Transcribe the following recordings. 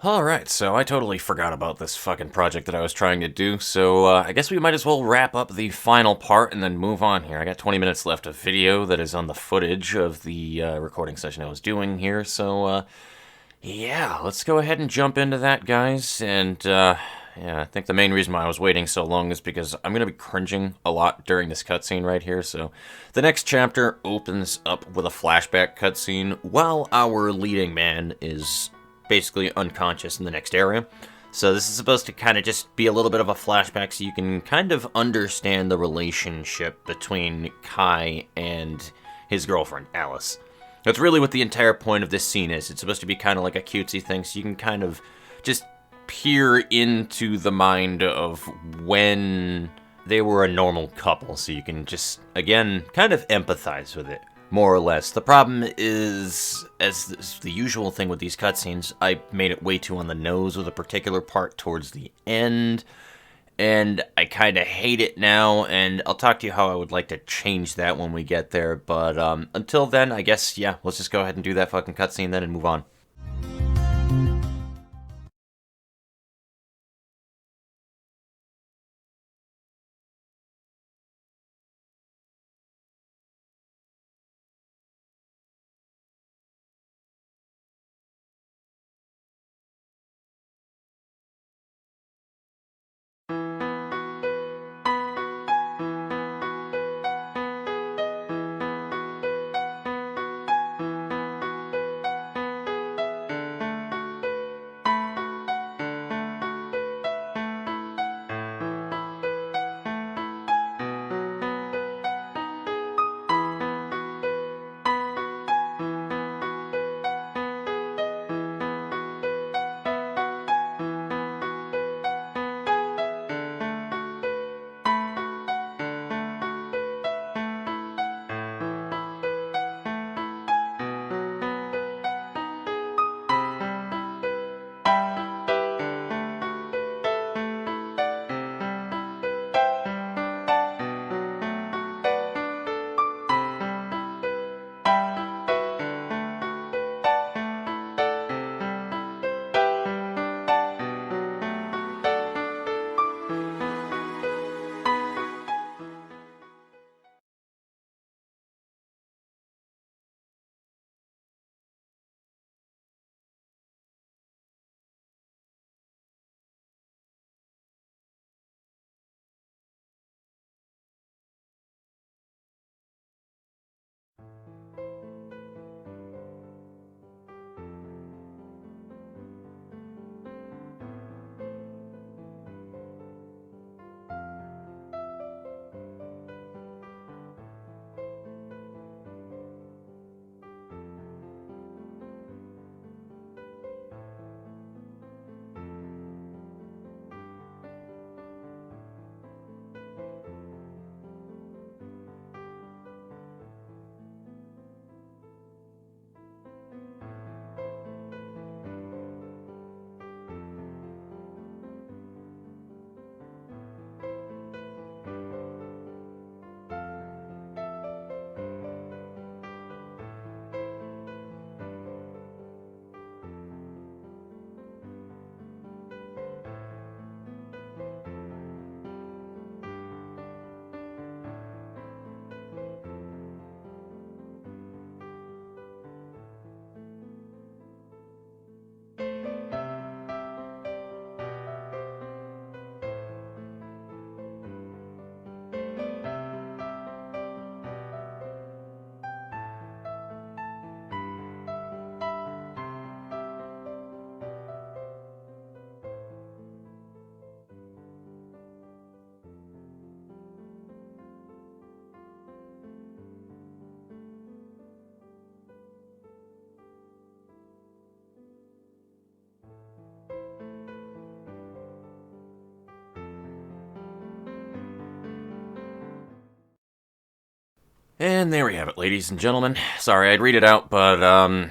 Alright, so I totally forgot about this fucking project that I was trying to do, so I guess we might as well wrap up the final part and then move on here. I got 20 minutes left of video that is on the footage of the recording session I was doing here, so yeah, let's go ahead and jump into that, guys, and yeah, I think the main reason why I was waiting so long is because I'm going to be cringing a lot during this cutscene right here, so the next chapter opens up with a flashback cutscene while our leading man is basically unconscious in the next area. So this is supposed to kind of just be a little bit of a flashback so you can kind of understand the relationship between Kai and his girlfriend, Alice. That's really what the entire point of this scene is. It's supposed to be kind of like a cutesy thing, so you can kind of just peer into the mind of when they were a normal couple, so you can just, again, kind of empathize with it. More or less. The problem is, as is the usual thing with these cutscenes, I made it way too on the nose with a particular part towards the end, and I kind of hate it now, and I'll talk to you how I would like to change that when we get there, but until then, I guess, yeah, let's just go ahead and do that fucking cutscene then and move on. And there we have it, ladies and gentlemen. Sorry, I'd read it out, but, I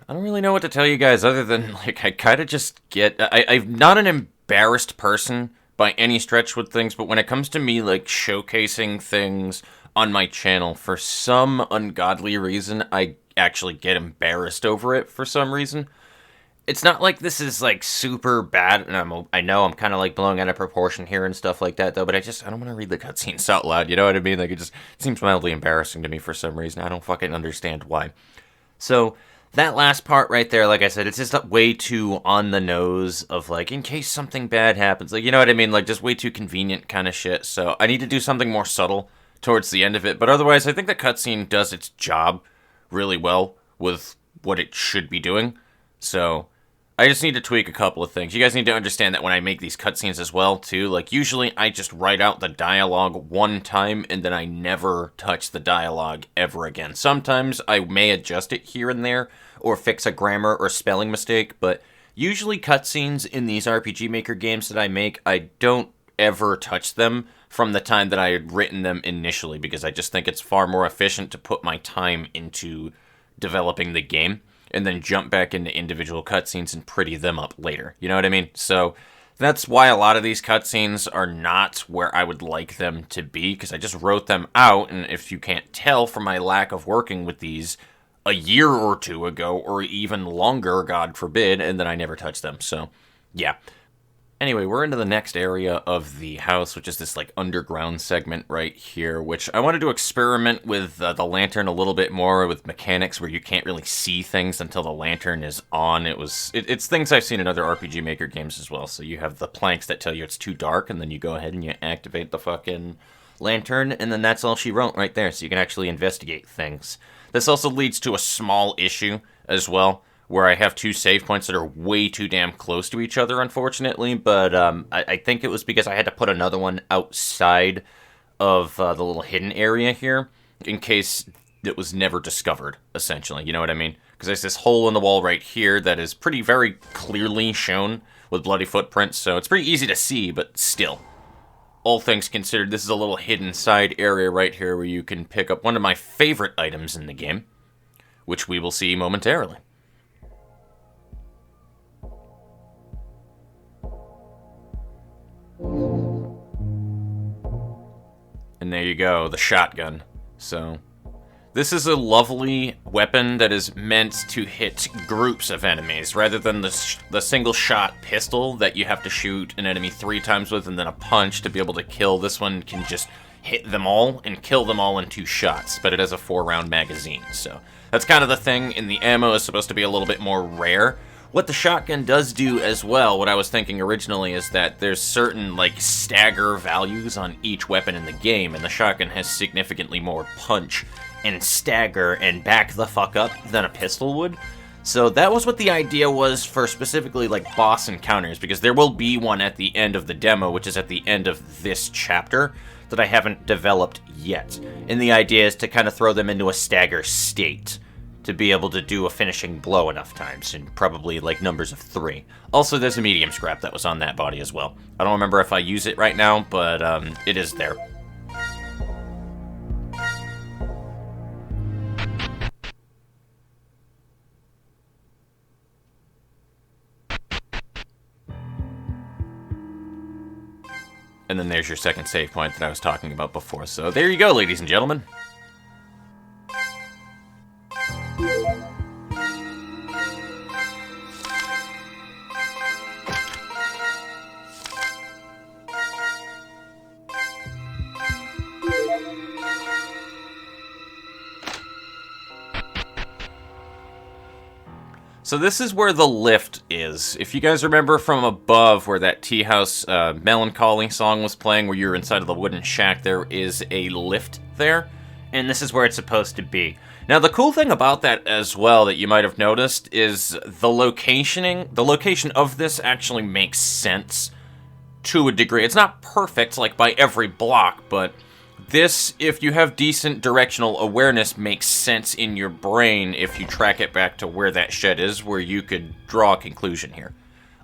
don't really know what to tell you guys other than, like, I kind of just get... I'm not an embarrassed person by any stretch with things, but when it comes to me, like, showcasing things on my channel, for some ungodly reason, I actually get embarrassed over it for some reason. It's not like this is like super bad, and I know I'm kind of like blowing out of proportion here and stuff like that, though. But I don't want to read the cutscenes out loud. You know what I mean? Like it seems mildly embarrassing to me for some reason. I don't fucking understand why. So that last part right there, like I said, it's just way too on the nose of like in case something bad happens. Like you know what I mean? Like just way too convenient kind of shit. So I need to do something more subtle towards the end of it. But otherwise, I think the cutscene does its job really well with what it should be doing. So I just need to tweak a couple of things. You guys need to understand that when I make these cutscenes as well, too, like, usually I just write out the dialogue one time, and then I never touch the dialogue ever again. Sometimes I may adjust it here and there, or fix a grammar or spelling mistake, but usually cutscenes in these RPG Maker games that I make, I don't ever touch them from the time that I had written them initially, because I just think it's far more efficient to put my time into developing the game and then jump back into individual cutscenes and pretty them up later. You know what I mean? So that's why a lot of these cutscenes are not where I would like them to be, because I just wrote them out, and if you can't tell from my lack of working with these a year or two ago, or even longer, God forbid, and then I never touched them. So, yeah. Anyway, we're into the next area of the house, which is this, like, underground segment right here, which I wanted to experiment with the lantern a little bit more with mechanics where you can't really see things until the lantern is on. It's things I've seen in other RPG Maker games as well. So you have the planks that tell you it's too dark, and then you go ahead and you activate the fucking lantern, and then that's all she wrote right there, so you can actually investigate things. This also leads to a small issue as well, where I have two save points that are way too damn close to each other, unfortunately, but I think it was because I had to put another one outside of the little hidden area here, in case it was never discovered, essentially, you know what I mean? Because there's this hole in the wall right here that is very clearly shown with bloody footprints, so it's pretty easy to see, but still. All things considered, this is a little hidden side area right here where you can pick up one of my favorite items in the game, which we will see momentarily. And there you go, the shotgun. So, this is a lovely weapon that is meant to hit groups of enemies, rather than the single-shot pistol that you have to shoot an enemy 3 times with and then a punch to be able to kill. This one can just hit them all and kill them all in 2 shots, but it has a 4-round magazine, so that's kind of the thing, and the ammo is supposed to be a little bit more rare. What the shotgun does do as well, what I was thinking originally, is that there's certain, like, stagger values on each weapon in the game, and the shotgun has significantly more punch and stagger and back the fuck up than a pistol would. So that was what the idea was for specifically, like, boss encounters, because there will be one at the end of the demo, which is at the end of this chapter, that I haven't developed yet. And the idea is to kind of throw them into a stagger state, to be able to do a finishing blow enough times, and probably like numbers of 3. Also, there's a medium scrap that was on that body as well. I don't remember if I use it right now, but it is there. And then there's your second save point that I was talking about before. So there you go, ladies and gentlemen. So this is where the lift is. If you guys remember from above where that Tea House Melancholy song was playing, where you're inside of the wooden shack, there is a lift there, and this is where it's supposed to be. Now the cool thing about that as well that you might have noticed is the location of this actually makes sense to a degree. It's not perfect, like by every block, but this, if you have decent directional awareness, makes sense in your brain if you track it back to where that shed is, where you could draw a conclusion here.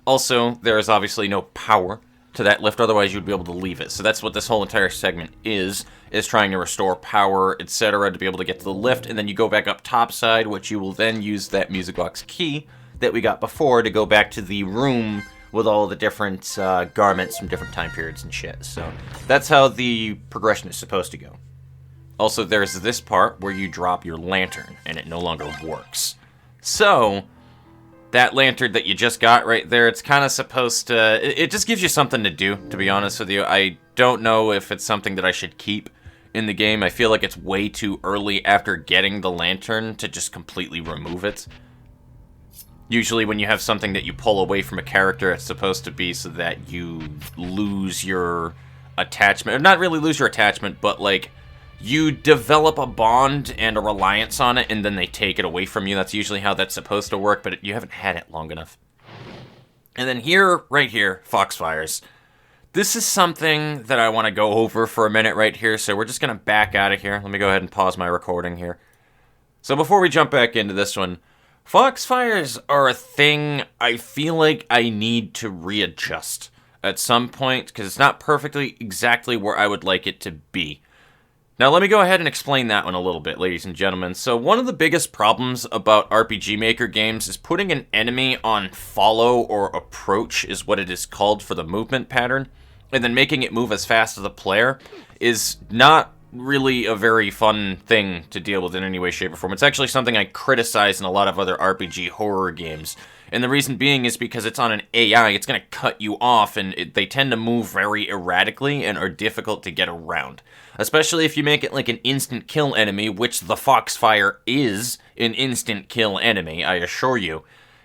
Also, there is obviously no power to that lift, otherwise you'd be able to leave it. So that's what this whole entire segment is trying to restore power, etc., to be able to get to the lift, and then you go back up topside, which you will then use that music box key that we got before to go back to the room with all the different garments from different time periods and shit. So that's how the progression is supposed to go. Also, there's this part where you drop your lantern, and it no longer works. So, that lantern that you just got right there, it's kind of supposed to... It just gives you something to do, to be honest with you. I don't know if it's something that I should keep in the game. I feel like it's way too early after getting the lantern to just completely remove it. Usually when you have something that you pull away from a character, it's supposed to be so that you lose your attachment. Or not really lose your attachment, but like... you develop a bond and a reliance on it, and then they take it away from you. That's usually how that's supposed to work, but you haven't had it long enough. And then here, right here, Foxfires. This is something that I want to go over for a minute right here, so we're just going to back out of here. Let me go ahead and pause my recording here. So before we jump back into this one, Foxfires are a thing I feel like I need to readjust at some point, because it's not perfectly exactly where I would like it to be. Now, let me go ahead and explain that one a little bit, ladies and gentlemen. So, one of the biggest problems about RPG Maker games is putting an enemy on follow or approach is what it is called for the movement pattern, and then making it move as fast as the player is not really a very fun thing to deal with in any way, shape, or form. It's actually something I criticize in a lot of other RPG horror games. And the reason being is because it's on an AI, it's going to cut you off, and they tend to move very erratically and are difficult to get around. Especially if you make it like an instant kill enemy, which the Foxfire is an instant kill enemy, I assure you.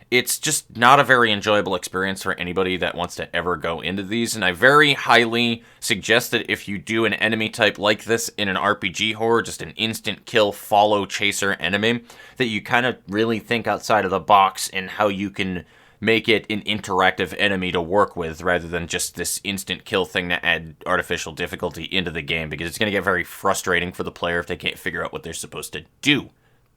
It's just not a very enjoyable experience for anybody that wants to ever go into these, and I very highly suggest that if you do an enemy type like this in an RPG horror, just an instant kill follow chaser enemy, that you kind of really think outside of the box in how you can make it an interactive enemy to work with, rather than just this instant kill thing to add artificial difficulty into the game, because it's going to get very frustrating for the player if they can't figure out what they're supposed to do.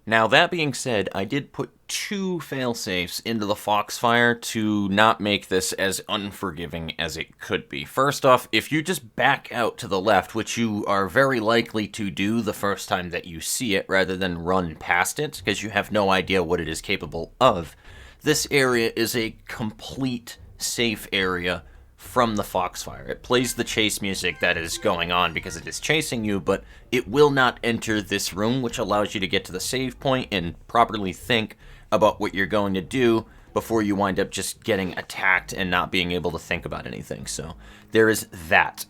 Now, that being said, I did put 2 failsafes into the Foxfire to not make this as unforgiving as it could be. First off, if you just back out to the left, which you are very likely to do the first time that you see it, rather than run past it, because you have no idea what it is capable of, this area is a complete safe area from the Foxfire. It plays the chase music that is going on because it is chasing you, but it will not enter this room, which allows you to get to the save point and properly think about what you're going to do before you wind up just getting attacked and not being able to think about anything. So there is that.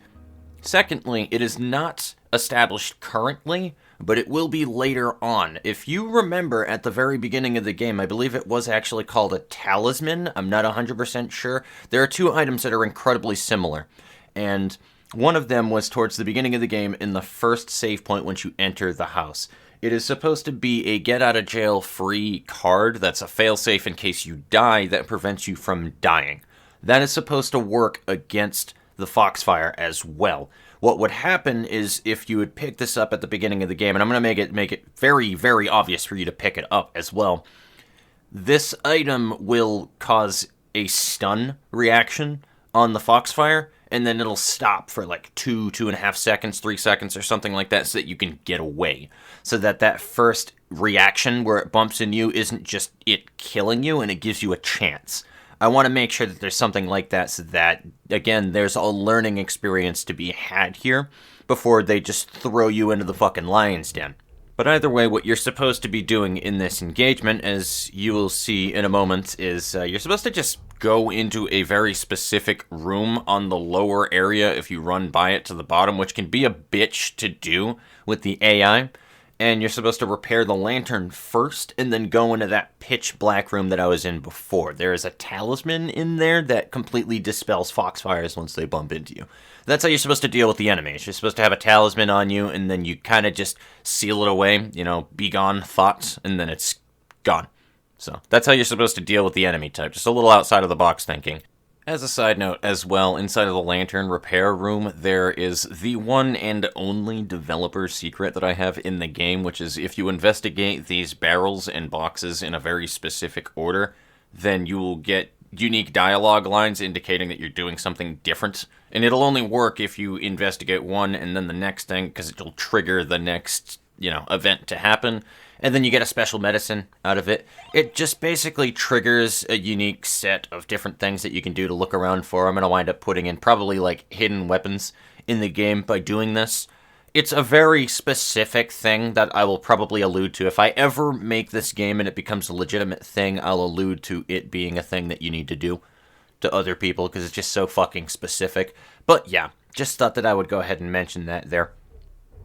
Secondly, it is not established currently, but it will be later on. If you remember at the very beginning of the game, I believe it was actually called a talisman. I'm not 100% sure. There are 2 items that are incredibly similar, and one of them was towards the beginning of the game in the first save point once you enter the house. It is supposed to be a get-out-of-jail-free card that's a failsafe in case you die that prevents you from dying. That is supposed to work against the Foxfire as well. What would happen is if you would pick this up at the beginning of the game, and I'm going to make it very, very obvious for you to pick it up as well, this item will cause a stun reaction on the Foxfire, and then it'll stop for like 2.5 seconds, 3 seconds, or something like that, so that you can get away. So that first reaction where it bumps in you isn't just it killing you, and it gives you a chance. I want to make sure that there's something like that so that, again, there's a learning experience to be had here before they just throw you into the fucking lion's den. But either way, what you're supposed to be doing in this engagement, as you will see in a moment, is you're supposed to just go into a very specific room on the lower area if you run by it to the bottom, which can be a bitch to do with the AI. And you're supposed to repair the lantern first, and then go into that pitch black room that I was in before. There is a talisman in there that completely dispels Foxfires once they bump into you. That's how you're supposed to deal with the enemies. You're supposed to have a talisman on you, and then you kind of just seal it away, be gone, thoughts, and then it's gone. So that's how you're supposed to deal with the enemy type. Just a little outside of the box thinking. As a side note as well, inside of the lantern repair room, there is the one and only developer secret that I have in the game, which is if you investigate these barrels and boxes in a very specific order, then you will get unique dialogue lines indicating that you're doing something different. And it'll only work if you investigate one and then the next thing, because it'll trigger the next, event to happen. And then you get a special medicine out of it. It just basically triggers a unique set of different things that you can do to look around for. I'm going to wind up putting in probably like hidden weapons in the game by doing this. It's a very specific thing that I will probably allude to. If I ever make this game and it becomes a legitimate thing, I'll allude to it being a thing that you need to do to other people, because it's just so fucking specific. But yeah, just thought that I would go ahead and mention that there.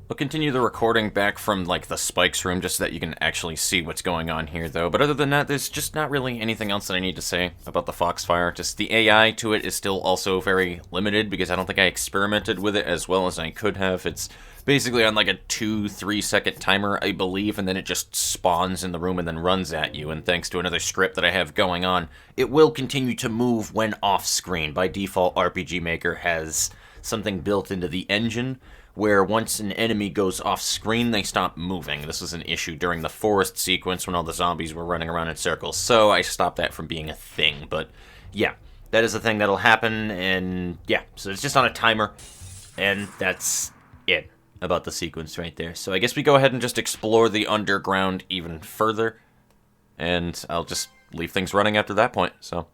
We'll continue the recording back from, like, the Spikes room, just so that you can actually see what's going on here, though. But other than that, there's just not really anything else that I need to say about the Foxfire. Just the AI to it is still also very limited, because I don't think I experimented with it as well as I could have. It's basically on, like, a 2-3 second timer, I believe, and then it just spawns in the room and then runs at you. And thanks to another script that I have going on, it will continue to move when off-screen. By default, RPG Maker has something built into the engine where once an enemy goes off-screen, they stop moving. This was an issue during the forest sequence when all the zombies were running around in circles, so I stopped that from being a thing. But yeah, that is a thing that'll happen, and yeah, so it's just on a timer, and that's it about the sequence right there. So I guess we go ahead and just explore the underground even further, and I'll just leave things running after that point, so...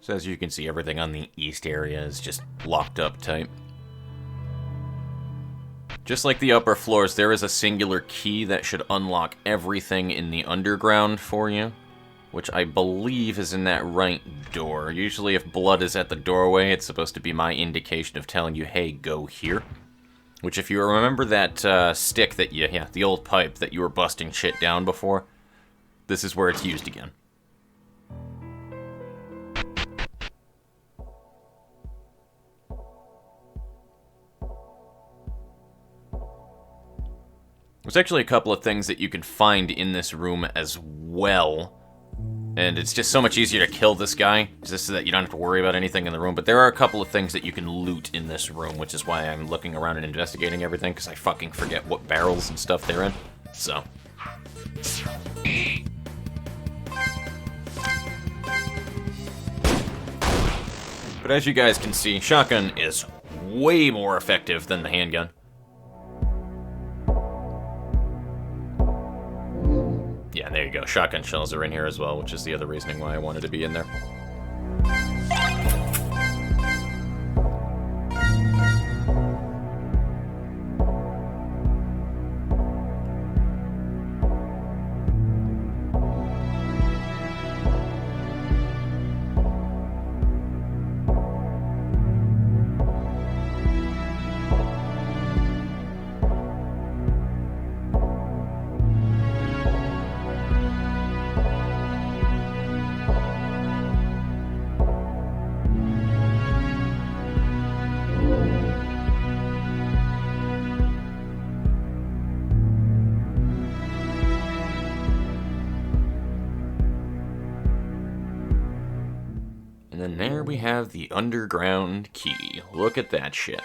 So as you can see, everything on the east area is just locked up tight. Just like the upper floors, there is a singular key that should unlock everything in the underground for you, which I believe is in that right door. Usually if blood is at the doorway, it's supposed to be my indication of telling you, hey, go here. Which, if you remember that stick that yeah, the old pipe that you were busting shit down before, this is where it's used again. There's actually a couple of things that you can find in this room as well. And it's just so much easier to kill this guy, just so that you don't have to worry about anything in the room. But there are a couple of things that you can loot in this room, which is why I'm looking around and investigating everything, because I fucking forget what barrels and stuff they're in. So. But as you guys can see, shotgun is way more effective than the handgun. Yeah, there you go. Shotgun shells are in here as well, which is the other reasoning why I wanted to be in there. And then there we have the underground key. Look at that shit.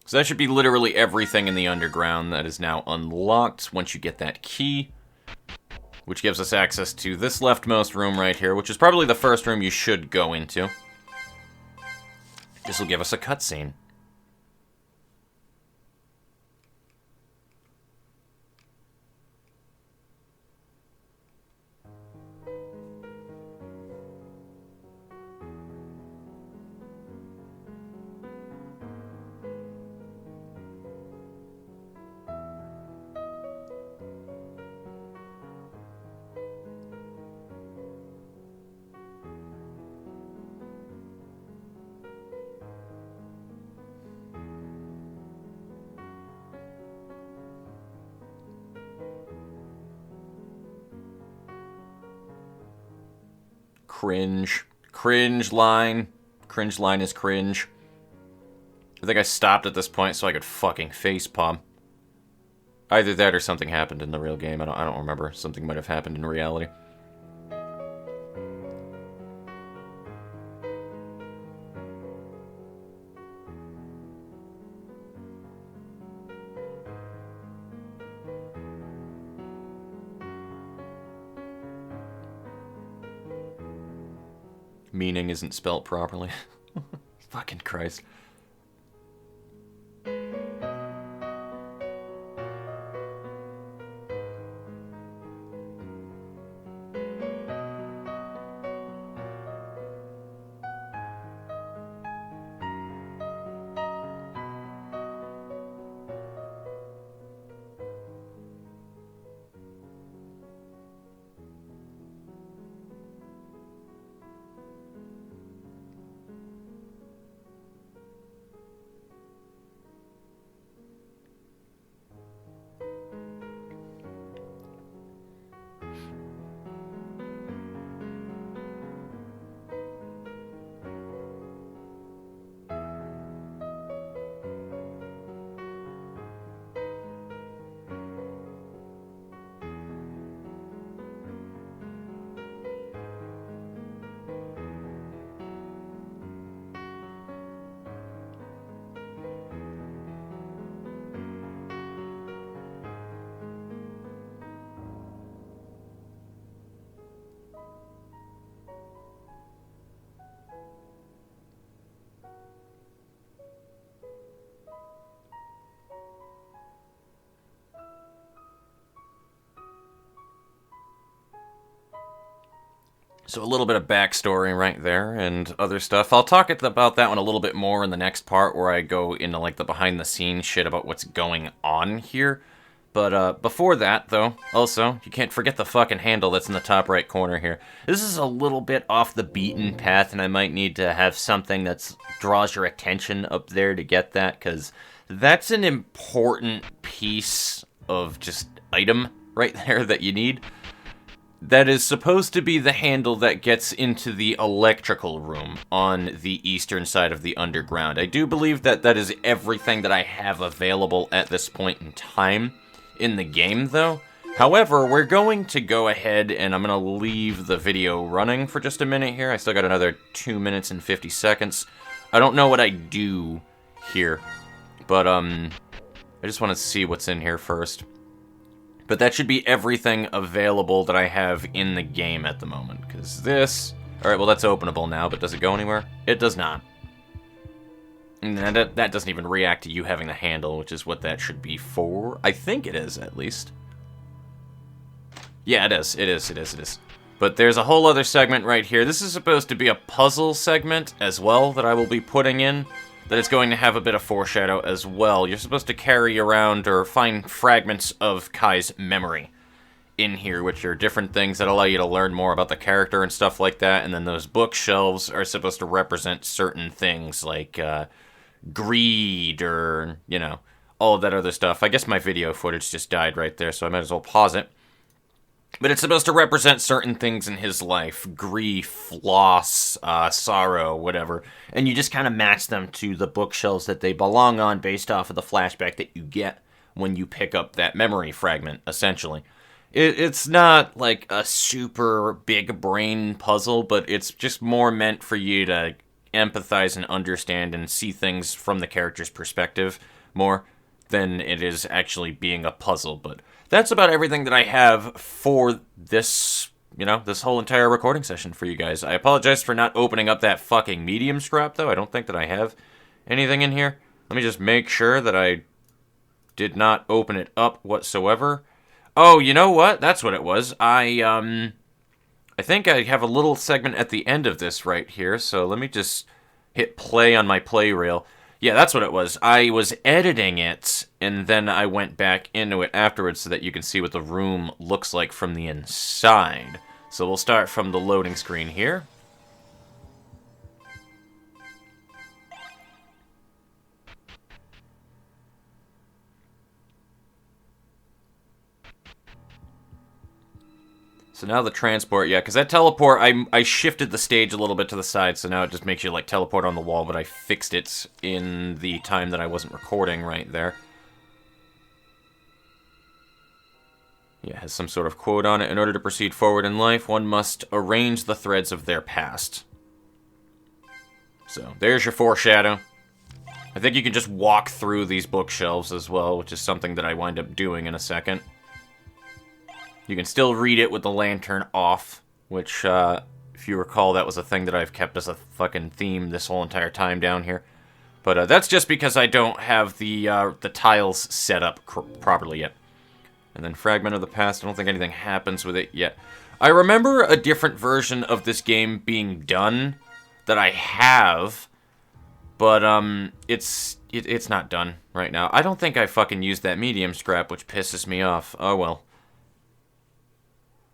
So that should be literally everything in the underground that is now unlocked once you get that key. Which gives us access to this leftmost room right here, which is probably the first room you should go into. This will give us a cutscene. Cringe. Cringe line. Cringe line is cringe. I think I stopped at this point so I could fucking facepalm. Either that or something happened in the real game. I don't remember. Something might have happened in reality. Meaning isn't spelt properly. Fucking Christ. So a little bit of backstory right there and other stuff. I'll talk about that one a little bit more in the next part where I go into like the behind the scenes shit about what's going on here. But before that, though, also, you can't forget the fucking handle that's in the top right corner here. This is a little bit off the beaten path, and I might need to have something that draws your attention up there to get that, because that's an important piece of just item right there that you need. That is supposed to be the handle that gets into the electrical room on the eastern side of the underground. I do believe that that is everything that I have available at this point in time in the game, though. However, we're going to go ahead and I'm going to leave the video running for just a minute here. I still got another 2 minutes and 50 seconds. I don't know what I do here, but I just want to see what's in here first. But that should be everything available that I have in the game at the moment. Because this... Alright, well that's openable now, but does it go anywhere? It does not. And that doesn't even react to you having the handle, which is what that should be for. I think it is, at least. Yeah, it is. It is. But there's a whole other segment right here. This is supposed to be a puzzle segment as well that I will be putting in. That it's going to have a bit of foreshadow as well. You're supposed to carry around or find fragments of Kai's memory in here, which are different things that allow you to learn more about the character and stuff like that. And then those bookshelves are supposed to represent certain things like greed or, you know, all of that other stuff. I guess my video footage just died right there, so I might as well pause it. But it's supposed to represent certain things in his life. Grief, loss, sorrow, whatever. And you just kind of match them to the bookshelves that they belong on based off of the flashback that you get when you pick up that memory fragment, essentially. It's not like a super big brain puzzle, but it's just more meant for you to empathize and understand and see things from the character's perspective more than it is actually being a puzzle. But that's about everything that I have for this, you know, this whole entire recording session for you guys. I apologize for not opening up that fucking medium scrap, though. I don't think that I have anything in here. Let me just make sure that I did not open it up whatsoever. Oh, you know what? That's what it was. I think I have a little segment at the end of this right here, so let me just hit play on my play reel. Yeah, that's what it was. I was editing it, and then I went back into it afterwards so that you can see what the room looks like from the inside. So we'll start from the loading screen here. So now the transport, yeah, because that teleport, I shifted the stage a little bit to the side, so now it just makes you, like, teleport on the wall, but I fixed it in the time that I wasn't recording right there. Yeah, it has some sort of quote on it. In order to proceed forward in life, one must arrange the threads of their past. So, there's your foreshadow. I think you can just walk through these bookshelves as well, which is something that I wind up doing in a second. You can still read it with the lantern off, which, If you recall, that was a thing that I've kept as a fucking theme this whole entire time down here. But that's just because I don't have the tiles set up properly yet. And then Fragment of the Past, I don't think anything happens with it yet. I remember a different version of this game being done that I have, but it's not done right now. I don't think I fucking used that medium scrap, which pisses me off. Oh well.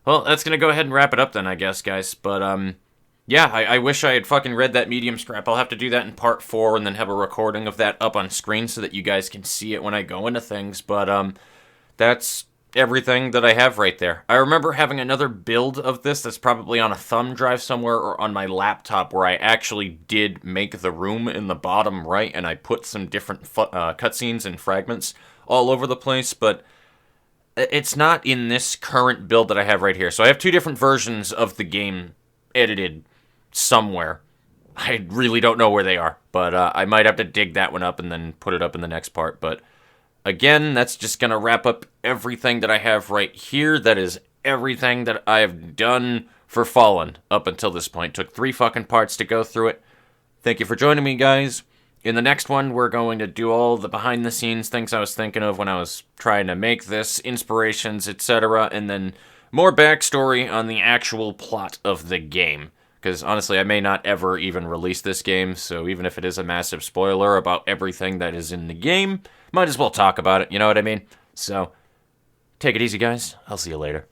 Well, that's gonna go ahead and wrap it up then, I guess, guys. But yeah, I wish I had fucking read that medium scrap. I'll have to do that in part 4 and then have a recording of that up on screen so that you guys can see it when I go into things. But that's everything that I have right there. I remember having another build of this that's probably on a thumb drive somewhere or on my laptop where I actually did make the room in the bottom right and I put some different cutscenes and fragments all over the place, but it's not in this current build that I have right here. So I have 2 different versions of the game edited somewhere. I really don't know where they are, but I might have to dig that one up and then put it up in the next part, but again, that's just going to wrap up everything that I have right here. That is everything that I have done for Fallen up until this point. Took 3 fucking parts to go through it. Thank you for joining me, guys. In the next one, we're going to do all the behind-the-scenes things I was thinking of when I was trying to make this, inspirations, etc., and then more backstory on the actual plot of the game. Because honestly, I may not ever even release this game, so even if it is a massive spoiler about everything that is in the game, might as well talk about it, you know what I mean? So, take it easy, guys. I'll see you later.